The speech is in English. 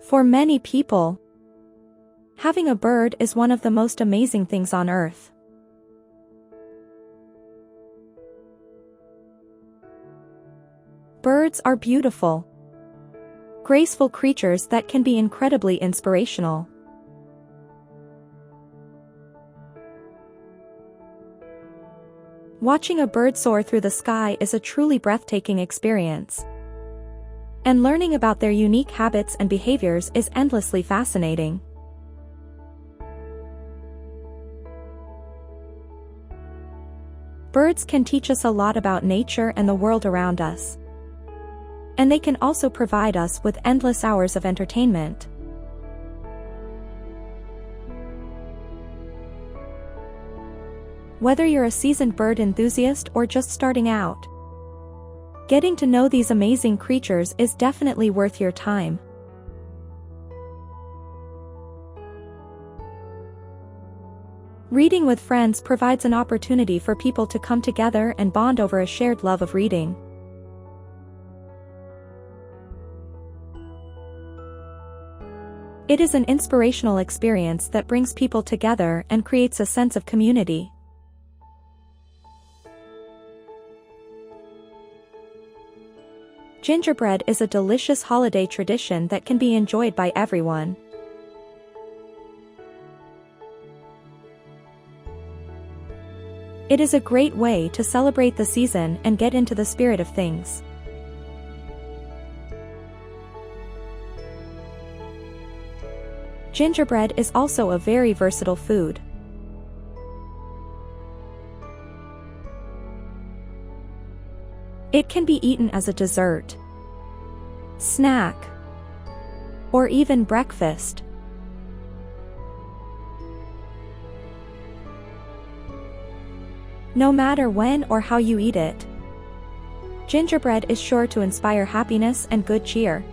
For many people, having a bird is one of the most amazing things on earth. Birds are beautiful, graceful creatures that can be incredibly inspirational. Watching a bird soar through the sky is a truly breathtaking experience. And learning about their unique habits and behaviors is endlessly fascinating. Birds can teach us a lot about nature and the world around us. And they can also provide us with endless hours of entertainment. Whether you're a seasoned bird enthusiast or just starting out, getting to know these amazing creatures is definitely worth your time. Reading with friends provides an opportunity for people to come together and bond over a shared love of reading. It is an inspirational experience that brings people together and creates a sense of community. Gingerbread is a delicious holiday tradition that can be enjoyed by everyone. It is a great way to celebrate the season and get into the spirit of things. Gingerbread is also a very versatile food. It can be eaten as a dessert, snack, or even breakfast. No matter when or how you eat it, gingerbread is sure to inspire happiness and good cheer.